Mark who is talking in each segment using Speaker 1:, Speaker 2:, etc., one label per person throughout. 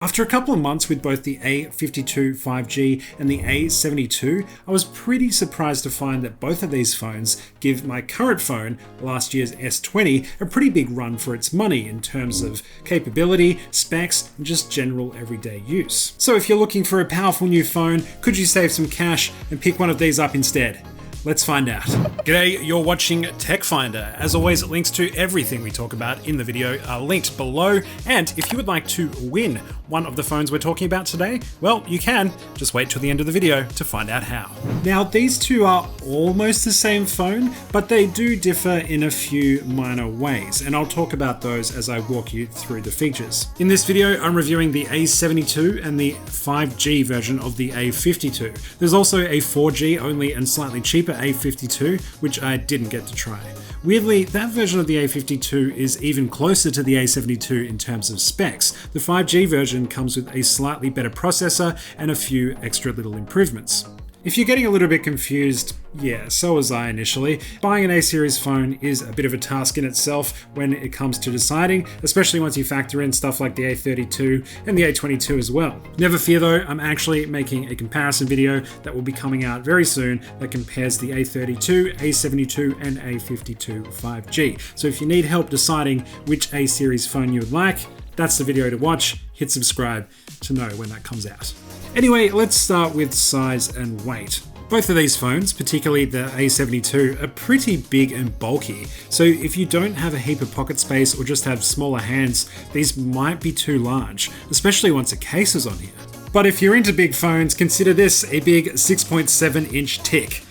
Speaker 1: After a couple of months with both the A52 5G and the A72, I was pretty surprised to find that both of these phones give my current phone, last year's S20, a pretty big run for its money in terms of capability, specs, and just general everyday use. So if you're looking for a powerful new phone, could you save some cash and pick one of these up instead? Let's find out. G'day, you're watching Tech Finder. As always, links to everything we talk about in the video are linked below. And if you would like to win one of the phones we're talking about today, well, you can. Just wait till the end of the video to find out how. Now, these two are almost the same phone, but they do differ in a few minor ways. And I'll talk about those as I walk you through the features. In this video, I'm reviewing the A72 and the 5G version of the A52. There's also a 4G only and slightly cheaper A52, which I didn't get to try. Weirdly, that version of the A52 is even closer to the A72 in terms of specs. The 5G version comes with a slightly better processor and a few extra little improvements. If you're getting a little bit confused, yeah, so was I initially. Buying an A-series phone is a bit of a task in itself when it comes to deciding, especially once you factor in stuff like the A32 and the A22 as well. Never fear though, I'm actually making a comparison video that will be coming out very soon that compares the A32, A72 and A52 5G. So if you need help deciding which A-series phone you would like, that's the video to watch. Hit subscribe to know when that comes out. Anyway, let's start with size and weight. Both of these phones, particularly the A72, are pretty big and bulky, so if you don't have a heap of pocket space or just have smaller hands, these might be too large, especially once a case is on here. But if you're into big phones, consider this a big 6.7-inch tick.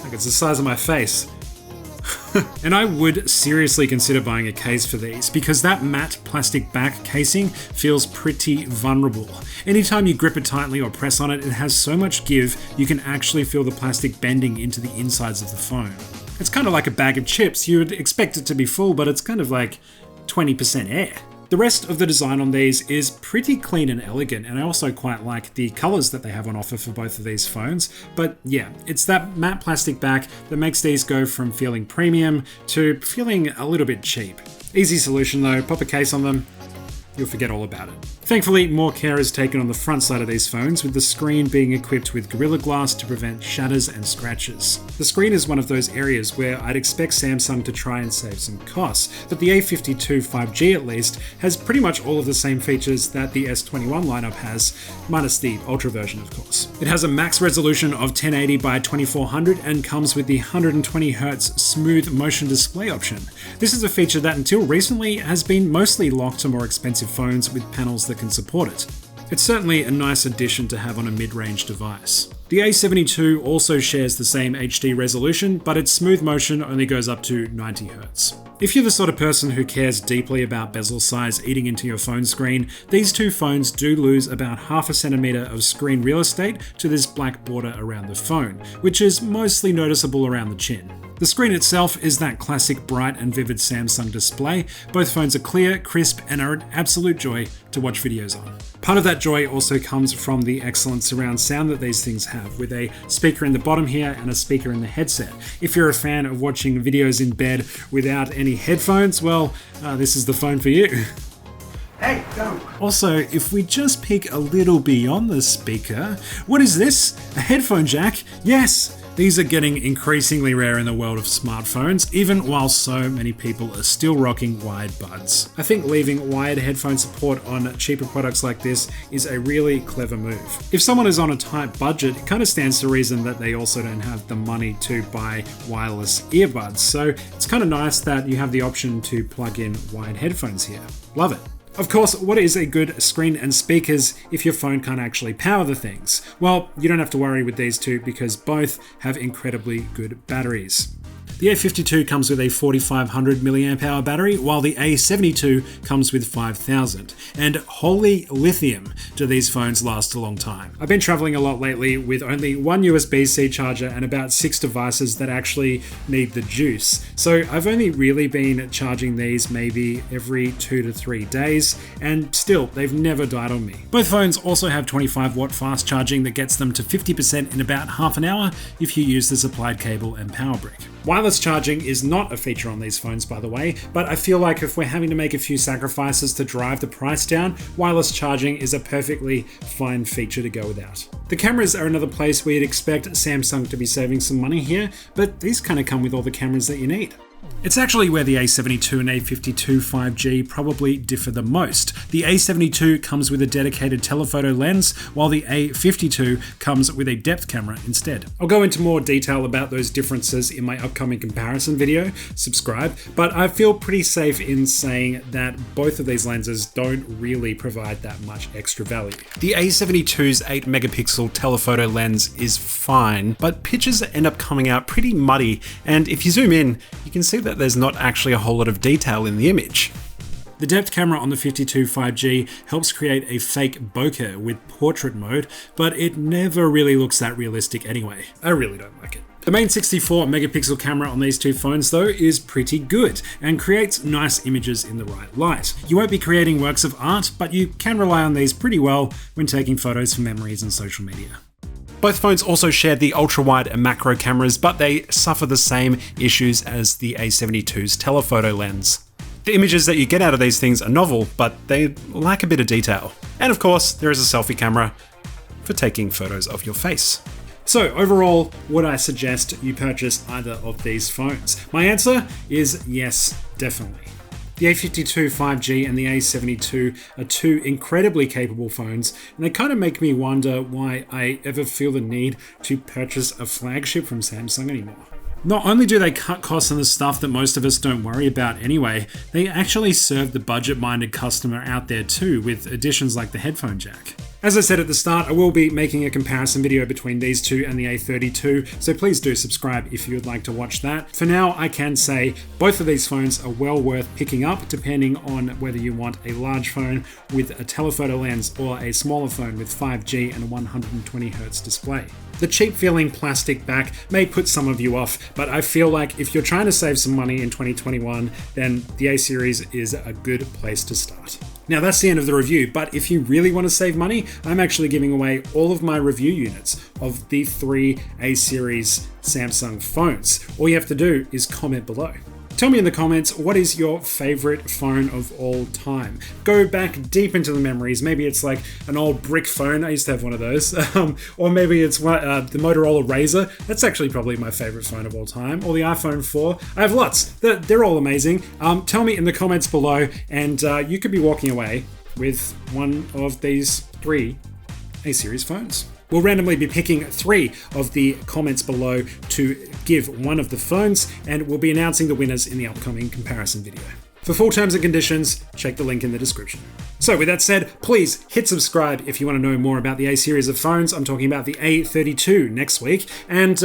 Speaker 1: Like it's the size of my face. And I would seriously consider buying a case for these because that matte plastic back casing feels pretty vulnerable. Anytime you grip it tightly or press on it, it has so much give you can actually feel the plastic bending into the insides of the phone. It's kind of like a bag of chips. You would expect it to be full, but it's kind of like 20% air. The rest of the design on these is pretty clean and elegant, and I also quite like the colors that they have on offer for both of these phones. But yeah, it's that matte plastic back that makes these go from feeling premium to feeling a little bit cheap. Easy solution though, pop a case on them, you'll forget all about it. Thankfully, more care is taken on the front side of these phones, with the screen being equipped with Gorilla Glass to prevent shatters and scratches. The screen is one of those areas where I'd expect Samsung to try and save some costs, but the A52 5G at least has pretty much all of the same features that the S21 lineup has, minus the Ultra version of course. It has a max resolution of 1080 by 2400 and comes with the 120Hz smooth motion display option. This is a feature that until recently has been mostly locked to more expensive phones with panels that can support it. It's certainly a nice addition to have on a mid-range device. The A72 also shares the same HD resolution, but its smooth motion only goes up to 90Hz. If you're the sort of person who cares deeply about bezel size eating into your phone screen, these two phones do lose about half a centimeter of screen real estate to this black border around the phone, which is mostly noticeable around the chin. The screen itself is that classic bright and vivid Samsung display. Both phones are clear, crisp, and are an absolute joy to watch videos on. Part of that joy also comes from the excellent surround sound that these things have, with a speaker in the bottom here and a speaker in the headset. If you're a fan of watching videos in bed without any headphones, well, this is the phone for you. Hey, don't. Also, if we just peek a little beyond the speaker, what is this? A headphone jack? Yes! These are getting increasingly rare in the world of smartphones, even while so many people are still rocking wired buds. I think leaving wired headphone support on cheaper products like this is a really clever move. If someone is on a tight budget, it kind of stands to reason that they also don't have the money to buy wireless earbuds, so it's kind of nice that you have the option to plug in wired headphones here. Love it. Of course, what is a good screen and speakers if your phone can't actually power the things? Well, you don't have to worry with these two because both have incredibly good batteries. The A52 comes with a 4500 mAh battery, while the A72 comes with 5000. And holy lithium, do these phones last a long time. I've been traveling a lot lately with only one USB-C charger and about 6 devices that actually need the juice. So I've only really been charging these maybe every 2 to 3 days, and still, they've never died on me. Both phones also have 25-watt fast charging that gets them to 50% in about half an hour if you use the supplied cable and power brick. Wireless charging is not a feature on these phones, by the way, but I feel like if we're having to make a few sacrifices to drive the price down, wireless charging is a perfectly fine feature to go without. The cameras are another place where you'd expect Samsung to be saving some money here, but these kind of come with all the cameras that you need. It's actually where the A72 and A52 5G probably differ the most. The A72 comes with a dedicated telephoto lens, while the A52 comes with a depth camera instead. I'll go into more detail about those differences in my upcoming comparison video, subscribe, but I feel pretty safe in saying that both of these lenses don't really provide that much extra value. The A72's 8 megapixel telephoto lens is fine, but pictures end up coming out pretty muddy, and if you zoom in, you can see that there's not actually a whole lot of detail in the image. The depth camera on the 52 5G helps create a fake bokeh with portrait mode, but it never really looks that realistic anyway. I really don't like it. The main 64 megapixel camera on these two phones though is pretty good and creates nice images in the right light. You won't be creating works of art, but you can rely on these pretty well when taking photos for memories and social media. Both phones also share the ultra-wide and macro cameras, but they suffer the same issues as the A72's telephoto lens. The images that you get out of these things are novel, but they lack a bit of detail. And of course, there is a selfie camera for taking photos of your face. So overall, would I suggest you purchase either of these phones? My answer is yes, definitely. The A52 5G and the A72 are two incredibly capable phones, and they kind of make me wonder why I ever feel the need to purchase a flagship from Samsung anymore. Not only do they cut costs on the stuff that most of us don't worry about anyway, they actually serve the budget-minded customer out there too, with additions like the headphone jack. As I said at the start, I will be making a comparison video between these two and the A32, so please do subscribe if you would like to watch that. For now, I can say both of these phones are well worth picking up, depending on whether you want a large phone with a telephoto lens or a smaller phone with 5G and a 120Hz display. The cheap feeling plastic back may put some of you off, but I feel like if you're trying to save some money in 2021, then the A series is a good place to start. Now that's the end of the review, but if you really want to save money, I'm actually giving away all of my review units of the 3 A series Samsung phones. All you have to do is comment below. Tell me in the comments, what is your favorite phone of all time? Go back deep into the memories. Maybe it's like an old brick phone. I used to have one of those. Or maybe it's the Motorola Razr. That's actually probably my favorite phone of all time. Or the iPhone 4. I have lots. They're all amazing. Tell me in the comments below, and you could be walking away with one of these 3 A-series phones. We'll randomly be picking 3 of the comments below to give one of the phones, and we'll be announcing the winners in the upcoming comparison video. For full terms and conditions, check the link in the description. So with that said, please hit subscribe if you want to know more about the A series of phones. I'm talking about the A32 next week. And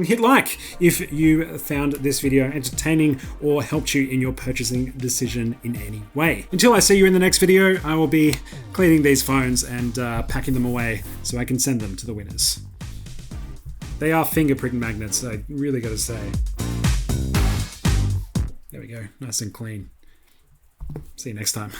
Speaker 1: hit like if you found this video entertaining or helped you in your purchasing decision in any way. Until I see you in the next video, I will be cleaning these phones and packing them away so I can send them to the winners. They are fingerprint magnets, I really gotta say. There we go, nice and clean. See you next time.